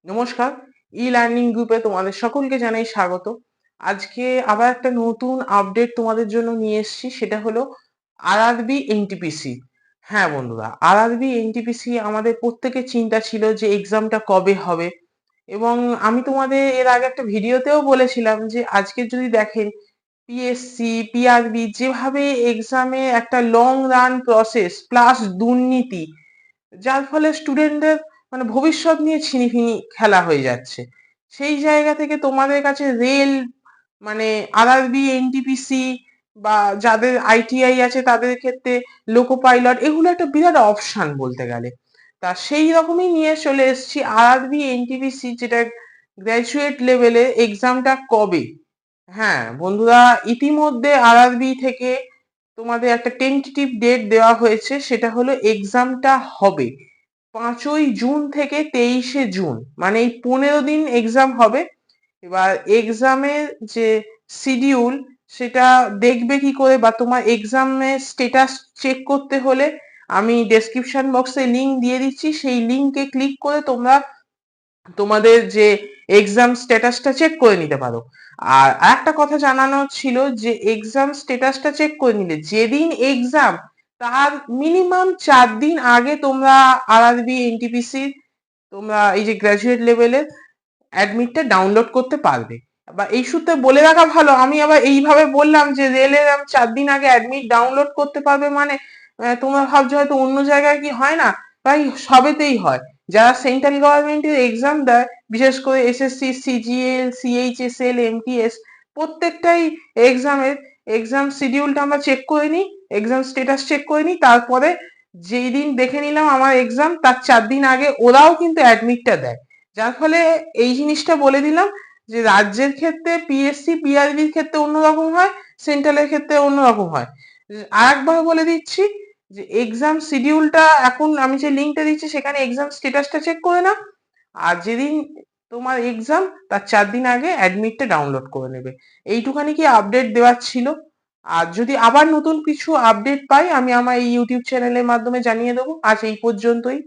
নমস্কার, e learning গ্রুপে তোমাদের সকলকে জানাই স্বাগত। আজকে আবার একটা নতুন আপডেট তোমাদের জন্য নিয়ে এসেছি, সেটা হলো আরআরবি এনটিপিসি। হ্যাঁ বন্ধুরা, আরআরবি এনটিপিসি আমাদের প্রত্যেকের চিন্তা ছিল যে এক্সামটা কবে হবে। এবং আমি তোমাদের এর আগে একটা ভিডিওতেও বলেছিলাম যে আজকে যদি দেখেন পিএসসি পিআরবি যেভাবে এক্সামে একটা লং রান প্রসেস প্লাস দুর্নীতি, যার ফলে স্টুডেন্টদের মানে ভবিষ্যৎ নিয়ে ছিনিমিনি খেলা হয়ে যাচ্ছে। সেই জায়গা থেকে তোমাদের কাছে রেল মানে আরআরবি এনটিপিসি বা যাদের আইটিআই আছে তাদের ক্ষেত্রে লোকো পাইলট, এগুলো একটা বিরাট অপশন বলতে গেলে। তা সেই রকমই নিয়ে চলে এসেছি আরআরবি এনটিপিসি, যেটা গ্র্যাজুয়েট লেভেলে এক্সামটা কবে। হ্যাঁ বন্ধুরা, ইতিমধ্যে আরআরবি থেকে তোমাদের একটা টেন্টেটিভ ডেট দেওয়া হয়েছে, সেটা হলো এক্সামটা হবে 5ই জুন থেকে 23শে জুন, মানে এই 15 দিন এক্সাম হবে। এবার এক্সামের যে শিডিউল সেটা দেখবে কি করে বা তোমার এক্সামের স্টেটাস চেক করতে হলে আমি ডেসক্রিপশন বক্সে লিংক দিয়ে দিচ্ছি, সেই লিংকে ক্লিক করে তোমরা তোমাদের যে এক্সাম স্ট্যাটাসটা চেক করে নিতে পারো। আর একটা কথা জানানো ছিল যে এক্সাম স্ট্যাটাসটা চেক করে নিলে যেদিন এক্সাম তার মিনিমাম 4 দিন আগে তোমরা আরআরবি এনটিপিসি তোমরা এই যে গ্র্যাজুয়েট লেভেলের অ্যাডমিটটা ডাউনলোড করতে পারবে। বা এই সূত্রে বলে রাখা ভালো, আমি আবার এইভাবে বললাম যে রেলের 4 দিন আগে অ্যাডমিট ডাউনলোড করতে পারবে, মানে তোমরা ভাবছো হয়তো অন্য জায়গায় কি হয় না, ভাই সবেতেই হয়। যারা সেন্ট্রাল গভর্নমেন্টের এক্সাম দেয়, বিশেষ করে এসএসসি সিজিএল সিএইচএসএল এমটিএস, প্রত্যেকটাই এক্সামের এক্সাম শিডিউলটা আমরা চেক করে নিই, এক্সাম স্ট্যাটাস চেক করে নিই, তারপরে যেই দিন দেখে নিলাম আমার এক্সাম তার 4 দিন আগে ওরাও কিন্তু অ্যাডমিটটা দেয়। যার ফলে এই জিনিসটা বলে দিলাম যে রাজ্যের ক্ষেত্রে পিএসসি পিআরবির ক্ষেত্রে অন্যরকম হয়, সেন্ট্রালের ক্ষেত্রে অন্যরকম হয়। আর একবার বলে দিচ্ছি যে এক্সাম শিডিউলটা এখন আমি যে লিঙ্কটা দিচ্ছি সেখানে এক্সাম স্ট্যাটাসটা চেক করে নাও, আর যেদিন তোমার এক্সাম তার 4 দিন আগে অ্যাডমিটটা ডাউনলোড করে নেবে। এইটুখানি কি আপডেট দেওয়ার ছিল। আর যদি আবার নতুন কিছু আপডেট পাই আমি আমার এই ইউটিউব চ্যানেলের মাধ্যমে জানিয়ে দেবো। আজ এই পর্যন্তই।